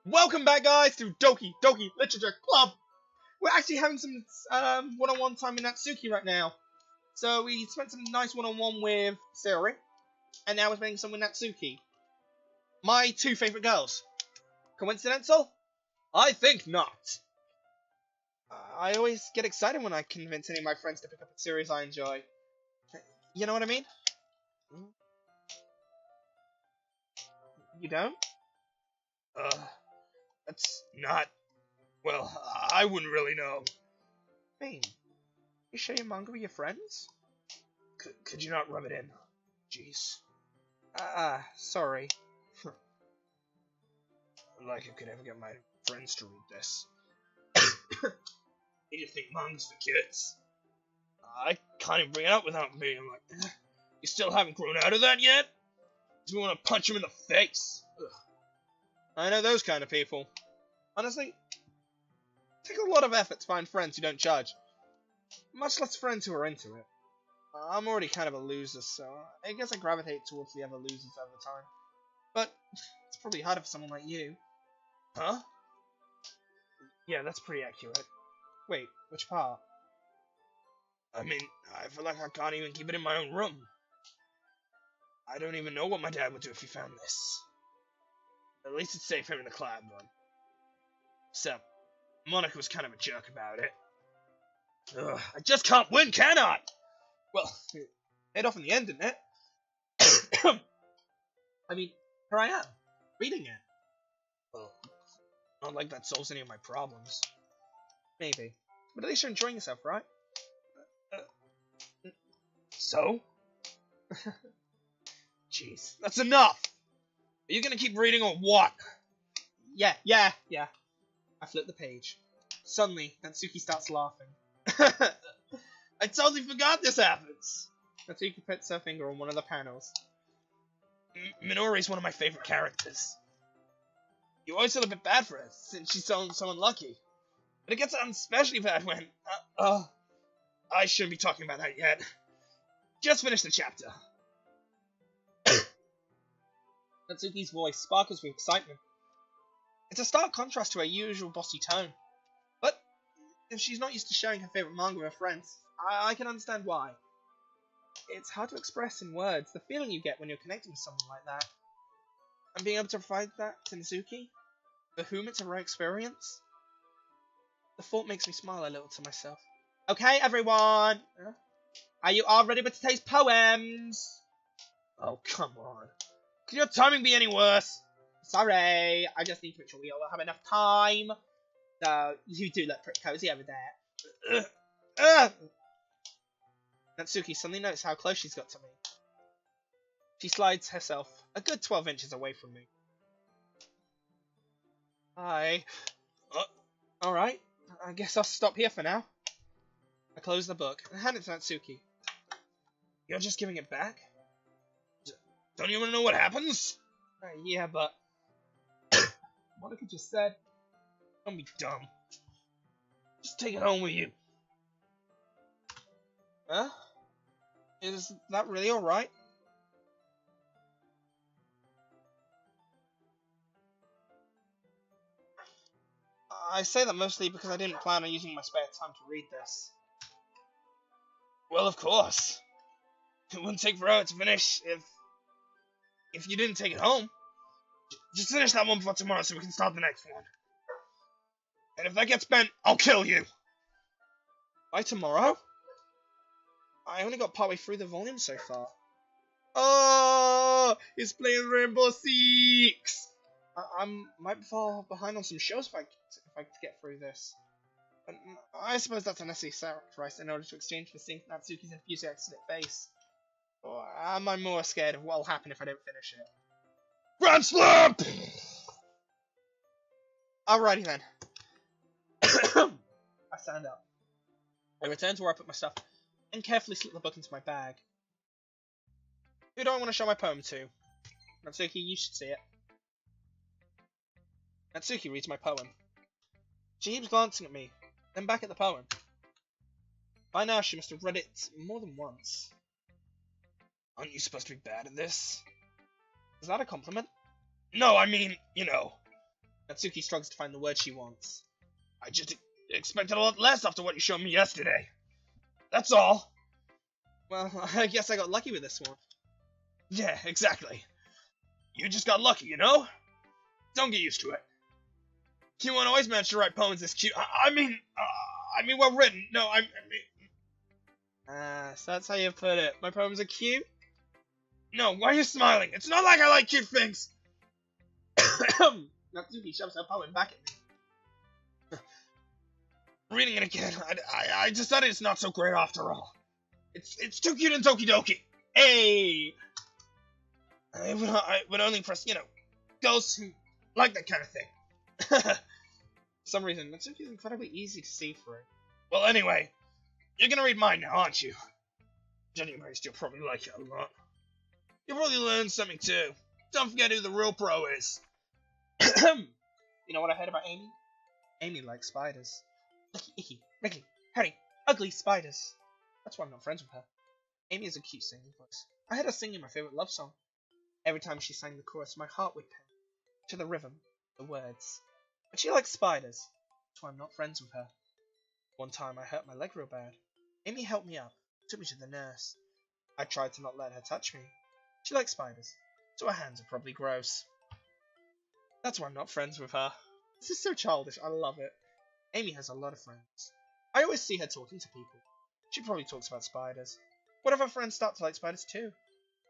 Welcome back, guys, to Doki Doki Literature Club. We're actually having some one-on-one time with Natsuki right now. So we spent some nice one-on-one with Sayori, and now we're spending some with Natsuki. My two favourite girls. Coincidental? I think not. I always get excited when I convince any of my friends to pick up a series I enjoy. You know what I mean? You don't? That's not... Well, I wouldn't really know. Mean, you share your manga with your friends? Could you not rub it in? Jeez. Sorry. Like I could ever get my friends to read this. They just think manga's for kids. I can't even bring it up without being like, you still haven't grown out of that yet? Do we want to punch him in the face? Ugh. I know those kind of people. Honestly, it takes a lot of effort to find friends who don't judge. Much less friends who are into it. I'm already kind of a loser, so I guess I gravitate towards the other losers over time. But it's probably harder for someone like you. Huh? Yeah, that's pretty accurate. Wait, which part? I mean, I feel like I can't even keep it in my own room. I don't even know what my dad would do if he found this. At least it's safe here in the cloud run. Except, Monica was kind of a jerk about it. Ugh, I just can't win, can I? Well, it paid off in the end, didn't it? I mean, here I am, reading it. Well, not like that solves any of my problems. Maybe. But at least you're enjoying yourself, right? So? Jeez, that's enough! Are you gonna keep reading or what? Yeah. I flip the page. Suddenly, Natsuki starts laughing. I totally forgot this happens! Natsuki puts her finger on one of the panels. Minori's one of my favorite characters. You always feel a bit bad for her, since she's so unlucky. But it gets especially bad when... I shouldn't be talking about that yet. Just finish the chapter. Natsuki's voice sparkles with excitement. It's a stark contrast to her usual bossy tone. But if she's not used to sharing her favourite manga with her friends, I can understand why. It's hard to express in words the feeling you get when you're connecting with someone like that. And being able to provide that to Natsuki, for whom it's a rare experience, the thought makes me smile a little to myself. Okay, everyone! Are you all ready with today's poems? Oh, come on. Could your timing be any worse? Sorry, I just need to make sure we all have enough time. So, you do look pretty cozy over there. Natsuki suddenly notices how close she's got to me. She slides herself a good 12 inches away from me. Alright, I guess I'll stop here for now. I close the book and hand it to Natsuki. You're just giving it back? Don't you want to know what happens? Yeah, but... Monica just said... Don't be dumb. Just take it home with you. Huh? Is that really alright? I say that mostly because I didn't plan on using my spare time to read this. Well, of course. It wouldn't take forever to finish if you didn't take it home. Just finish that one before tomorrow so we can start the next one. And if that gets bent, I'll kill you. By tomorrow? I only got partway through the volume so far. Oh, it's playing Rainbow Six. I might fall behind on some shows if I get through this. But I suppose that's a necessary sacrifice in order to exchange for seeing Natsuki's enthusiastic face. Or am I more scared of what'll happen if I don't finish it? Grand Slump! Alrighty then. I stand up. I return to where I put my stuff and carefully slip the book into my bag. Who do I want to show my poem to? Natsuki, you should see it. Natsuki reads my poem. She keeps glancing at me, then back at the poem. By now she must have read it more than once. Aren't you supposed to be bad at this? Is that a compliment? No, I mean, you know. Natsuki struggles to find the word she wants. I just expected a lot less after what you showed me yesterday. That's all. Well, I guess I got lucky with this one. Yeah, exactly. You just got lucky, you know? Don't get used to it. You won't always manage to write poems this cute. I mean, well written. No, I mean. So that's how you put it. My poems are cute? No, why are you smiling? It's not like I like cute things. Natsuki shoves her poem back at me. Reading it again, I decided it's not so great after all. It's too cute in Doki Doki. Hey! I would only impress, girls who like that kind of thing. For some reason, Natsuki is incredibly easy to see through. Well, anyway, you're gonna read mine now, aren't you? Judging by you'll probably like it a lot. You'll probably learn something too. Don't forget who the real pro is. You know what I heard about Amy? Amy likes spiders. Icky, icky, wriggly, hairy, ugly spiders. That's why I'm not friends with her. Amy is a cute singing voice. I heard her singing my favorite love song. Every time she sang the chorus, my heart would pound. To the rhythm, the words. But she likes spiders. That's why I'm not friends with her. One time I hurt my leg real bad. Amy helped me up, took me to the nurse. I tried to not let her touch me. She likes spiders, so her hands are probably gross. That's why I'm not friends with her. This is so childish, I love it. Amy has a lot of friends. I always see her talking to people. She probably talks about spiders. What if her friends start to like spiders too?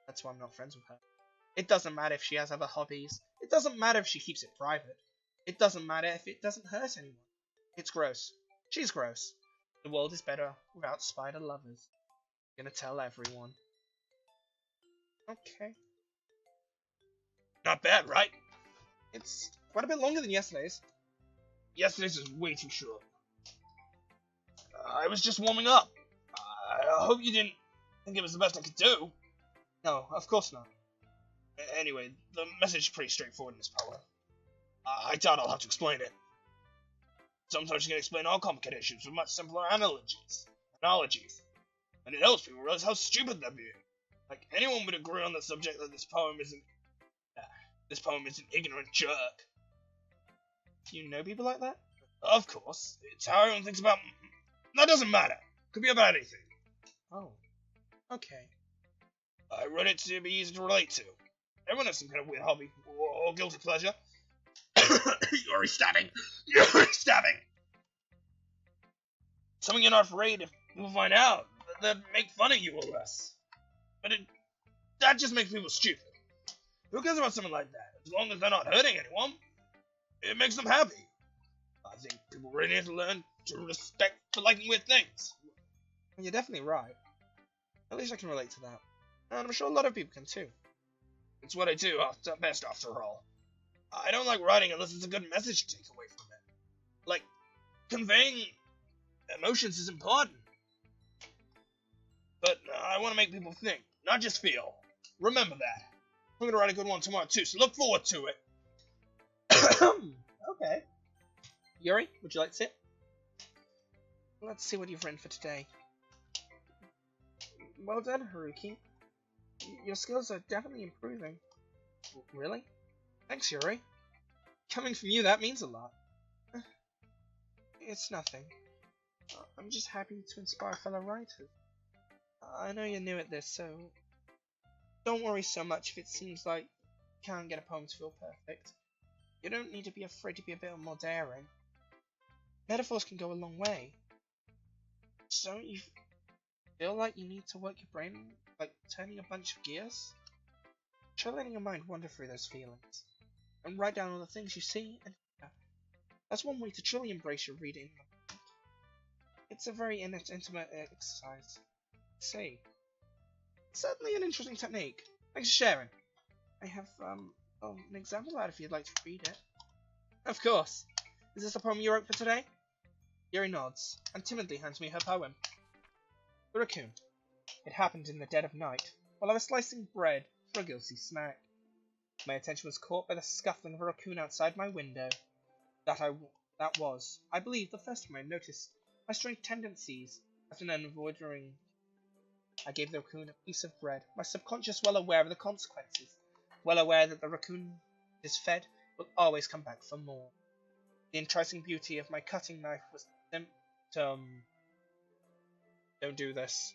That's why I'm not friends with her. It doesn't matter if she has other hobbies. It doesn't matter if she keeps it private. It doesn't matter if it doesn't hurt anyone. It's gross. She's gross. The world is better without spider lovers. I'm gonna tell everyone. Okay. Not bad, right? It's quite a bit longer than yesterday's. Yesterday's is way too short. I was just warming up. I hope you didn't think it was the best I could do. No, of course not. Anyway, the message is pretty straightforward in this poem. I doubt I'll have to explain it. Sometimes you can explain all complicated issues with much simpler analogies. And it helps people realize how stupid they're being. Like, anyone would agree on the subject that this poem is an ignorant jerk. Do you know people like that? Of course. It's how everyone thinks about... That doesn't matter. Could be about anything. Oh. Okay. I wrote it to be easy to relate to. Everyone has some kind of weird hobby or guilty pleasure. You're stabbing! Something you're not afraid if people find out. They'd make fun of you or less. But that just makes people stupid. Who cares about something like that? As long as they're not hurting anyone, it makes them happy. I think people really need to learn to respect for liking weird things. You're definitely right. At least I can relate to that. And I'm sure a lot of people can too. It's what I do best after all. I don't like writing unless it's a good message to take away from it. Like, conveying emotions is important. But I want to make people think, not just feel. Remember that. I'm going to write a good one tomorrow too, so look forward to it. Okay. Yuri, would you like to sit? Let's see what you've written for today. Well done, Haruki. Your skills are definitely improving. Really? Thanks, Yuri. Coming from you, that means a lot. It's nothing. I'm just happy to inspire fellow writers. I know you're new at this, so don't worry so much if it seems like you can't get a poem to feel perfect. You don't need to be afraid to be a bit more daring. Metaphors can go a long way. Don't you feel like you need to work your brain like turning a bunch of gears? Try letting your mind wander through those feelings, and write down all the things you see and hear. That's one way to truly embrace your reading. It's a very intimate exercise. See, certainly an interesting technique. Thanks for sharing. I have an example out if you'd like to read it. Of course. Is this a poem you wrote for today? Yuri nods and timidly hands me her poem. The Raccoon. It happened in the dead of night, while I was slicing bread for a guilty snack. My attention was caught by the scuffling of a raccoon outside my window. That was, I believe, the first time I noticed my strange tendencies. After avoiding, I gave the raccoon a piece of bread, my subconscious well aware of the consequences, well aware that the raccoon is fed will always come back for more. The enticing beauty of my cutting knife was the symptom. Don't do this.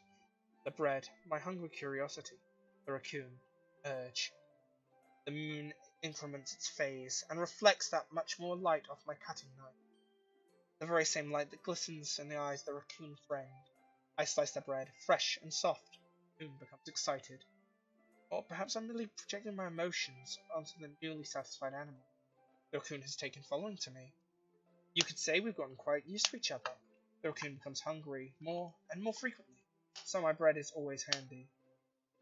The bread, my hungry curiosity. The raccoon, urge. The moon increments its phase, and reflects that much more light off my cutting knife. The very same light that glistens in the eyes of the raccoon friend. I slice the bread, fresh and soft. The raccoon becomes excited. Or perhaps I'm merely projecting my emotions onto the newly satisfied animal. The raccoon has taken following to me. You could say we've gotten quite used to each other. The raccoon becomes hungry more and more frequently, so my bread is always handy.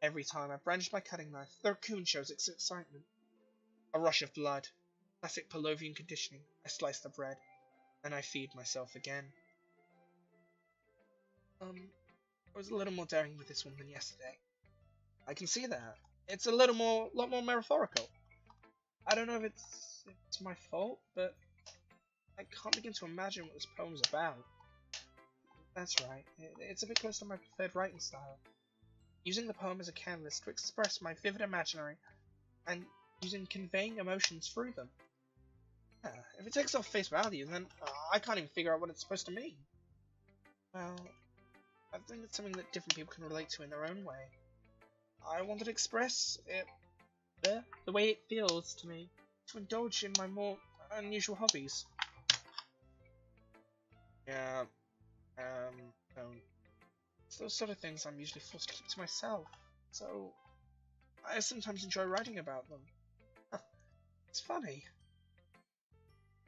Every time I brandish my cutting knife, the raccoon shows its excitement. A rush of blood. Classic Pavlovian conditioning. I slice the bread, and I feed myself again. I was a little more daring with this one than yesterday. I can see that. It's a lot more metaphorical. I don't know if it's my fault, but I can't begin to imagine what this poem's about. That's right, it's a bit close to my preferred writing style. Using the poem as a canvas to express my vivid imaginary, and using conveying emotions through them. Yeah, if it takes off face value, then I can't even figure out what it's supposed to mean. Well, I think it's something that different people can relate to in their own way. I wanted to express it the way it feels to me, to indulge in my more unusual hobbies. Yeah, it's those sort of things I'm usually forced to keep to myself, so I sometimes enjoy writing about them. It's funny.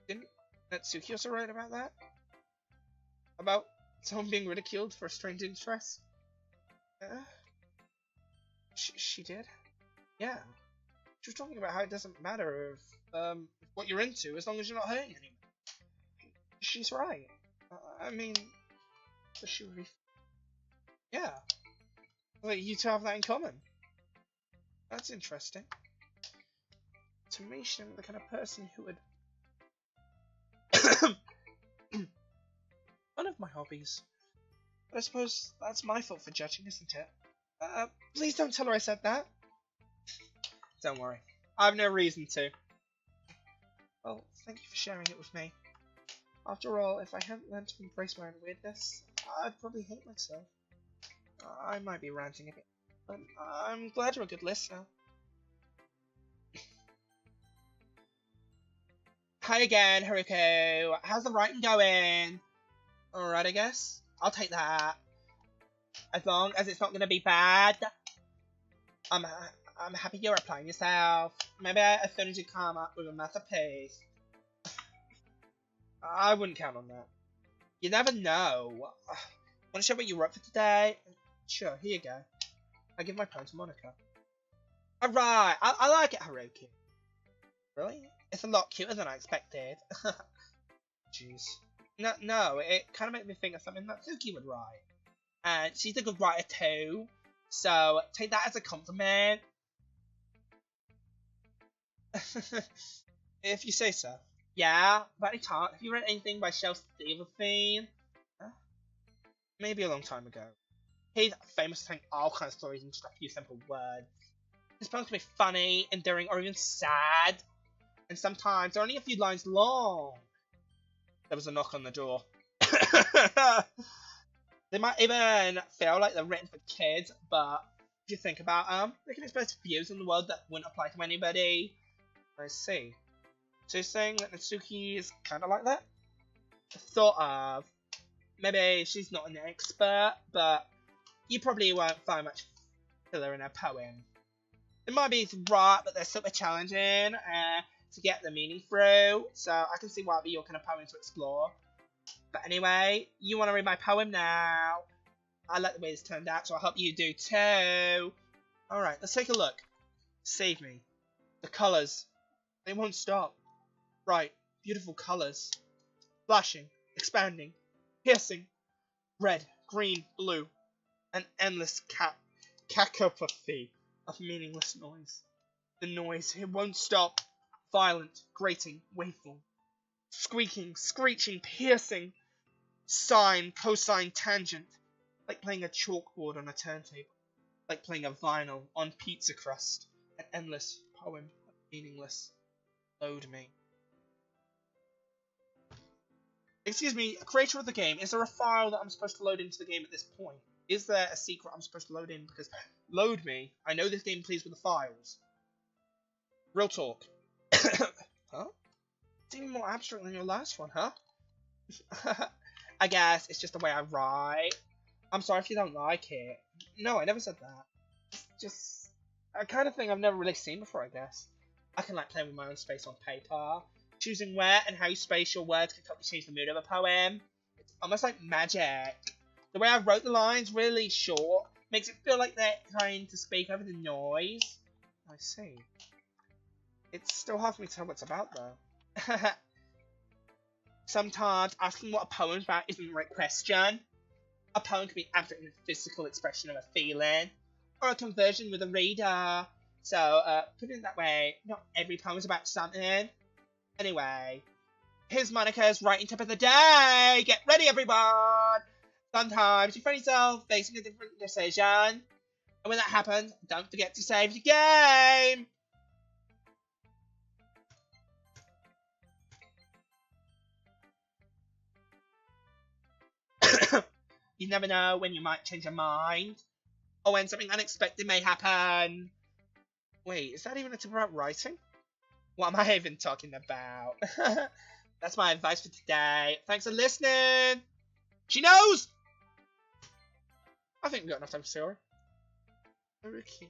Didn't Natsuki also write about that? About someone being ridiculed for a strange interest? She did? Yeah. She was talking about how it doesn't matter if what you're into as long as you're not hurting anyone. She's right. I mean, does she really? Yeah. Like, you two have that in common. That's interesting. To me, she seemed the kind of person who would. One of my hobbies. But I suppose that's my fault for judging, isn't it? Please don't tell her I said that. Don't worry. I have no reason to. Well, thank you for sharing it with me. After all, if I hadn't learned to embrace my own weirdness, I'd probably hate myself. I might be ranting a bit, but I'm glad you're a good listener. Hi again, Haruki. How's the writing going? Alright, I guess. I'll take that. As long as it's not going to be bad. I'm happy you're applying yourself. Maybe as soon as you come up with a masterpiece. I wouldn't count on that. You never know. Want to show what you wrote for today? Sure, here you go. I give my poem to Monica. Alright, I like it, Haruki. Really? It's a lot cuter than I expected. Jeez. No, it kind of made me think of something that Suki would write. And she's a good writer too. So, take that as a compliment. If you say so. Yeah, by any chance, have you read anything by Shel Silverstein? Maybe a long time ago. He's famous for telling all kinds of stories in just a few simple words. His poems can be funny, endearing, or even sad. And sometimes they're only a few lines long. There was a knock on the door. They might even feel like they're written for kids, but if you think about them, they can express views in the world that wouldn't apply to anybody. I see. So you're saying that Natsuki is kind of like that? Sort of. Maybe she's not an expert, but you probably won't find much filler in her poem. It might be right, but they're super challenging to get the meaning through, so I can see why it'd be your kind of poem to explore. But anyway, you want to read my poem now? I like the way this turned out, so I hope you do too. Alright, let's take a look. Save me. The colours. They won't stop. Right, beautiful colours. Flashing, expanding, piercing. Red, green, blue. An endless cacophony of meaningless noise. The noise, it won't stop. Violent, grating, waveform. Squeaking, screeching, piercing. Sine, cosine, tangent. Like playing a chalkboard on a turntable. Like playing a vinyl on pizza crust. An endless poem of meaningless. Load me. Excuse me, creator of the game, is there a file that I'm supposed to load into the game at this point? Is there a secret I'm supposed to load in? Because load me. I know this game plays with the files. Real talk. Huh? It's even more abstract than your last one, huh? I guess it's just the way I write. I'm sorry if you don't like it. No, I never said that. It's just a kind of thing I've never really seen before, I guess. I can like play with my own space on paper. Choosing where and how you space your words can totally change the mood of a poem. It's almost like magic. The way I wrote the lines, really short, makes it feel like they're trying to speak over the noise. I see. It's still hard for me to tell what it's about, though. Sometimes asking what a poem's about isn't the right question. A poem can be abstract in a physical expression of a feeling, or a conversion with a reader. So, put it that way, not every poem is about something. Anyway, here's Monica's writing tip of the day. Get ready, everyone! Sometimes you find yourself facing a different decision. And when that happens, don't forget to save the game! You never know when you might change your mind. Or when something unexpected may happen. Wait, is that even a tip about writing? What am I even talking about? That's my advice for today. Thanks for listening. She knows! I think we've got enough time for Sarah. Haruki,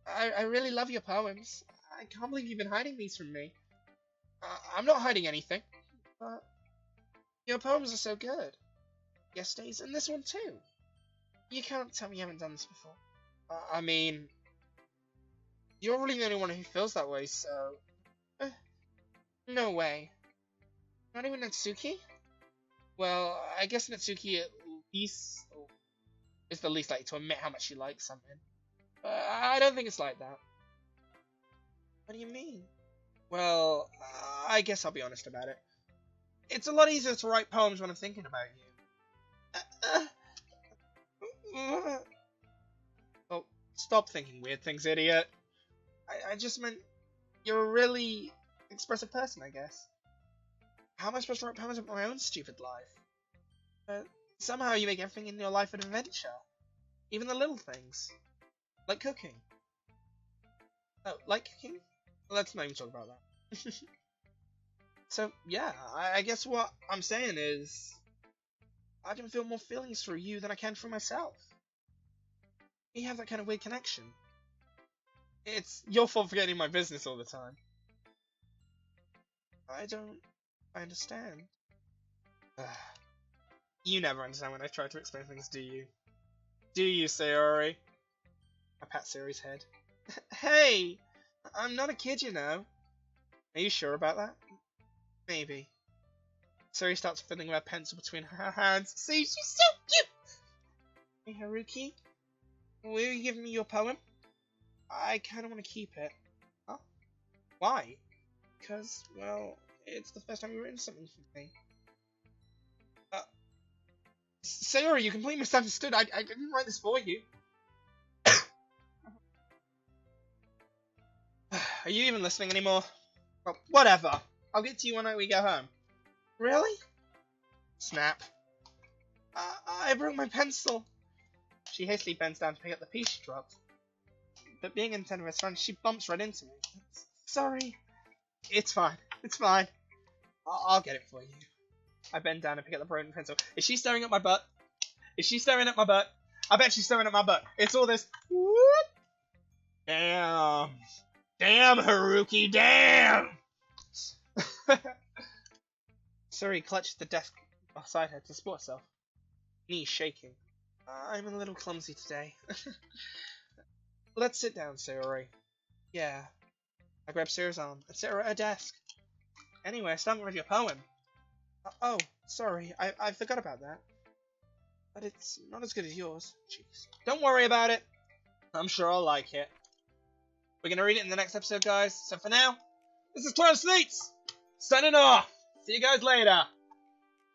I really love your poems. I can't believe you've been hiding these from me. I'm not hiding anything. But your poems are so good. Yesterday's and this one too. You can't tell me you haven't done this before. I mean, you're really the only one who feels that way, so... no way. Not even Natsuki? Well, I guess Natsuki at least is the least likely to admit how much she likes something. But I don't think it's like that. What do you mean? Well, I guess I'll be honest about it. It's a lot easier to write poems when I'm thinking about you. Oh, stop thinking weird things, idiot. I just meant you're a really expressive person, I guess. How am I supposed to write poems about my own stupid life? But somehow you make everything in your life an adventure. Even the little things. Like cooking. Oh, like cooking? Let's not even talk about that. So, yeah, I guess what I'm saying is... I can feel more feelings for you than I can for myself. We have that kind of weird connection. It's your fault for getting in my business all the time. I understand. You never understand when I try to explain things, do you? Do you, Sayori? I pat Sayori's head. Hey! I'm not a kid, you know. Are you sure about that? Maybe. Sayori starts fiddling with her pencil between her hands. See, she's so cute! Hey, Haruki? Will you give me your poem? I kinda wanna keep it. Huh? Why? Because, well, it's the first time you've written something for me. Sayori, you completely misunderstood. I didn't write this for you. Are you even listening anymore? Well, whatever. I'll get to you when we go home. Really? Snap. I broke my pencil. She hastily bends down to pick up the piece she dropped. But being in the restaurant, she bumps right into me. Sorry. It's fine. It's fine. I'll get it for you. I bend down and pick up the broken pencil. Is she staring at my butt? Is she staring at my butt? I bet she's staring at my butt. It's all this. Whoop. Damn. Damn, Haruki, damn! Suri clutched the desk beside her to support herself, knees shaking. I'm a little clumsy today. Let's sit down, Sayori. Yeah. I grabbed Sayori's arm and set her at her desk. Anyway, I started with your poem. Oh, sorry, I forgot about that. But it's not as good as yours. Jeez. Don't worry about it. I'm sure I'll like it. We're going to read it in the next episode, guys. So for now, this is 12 Sleets, signing off. See you guys later.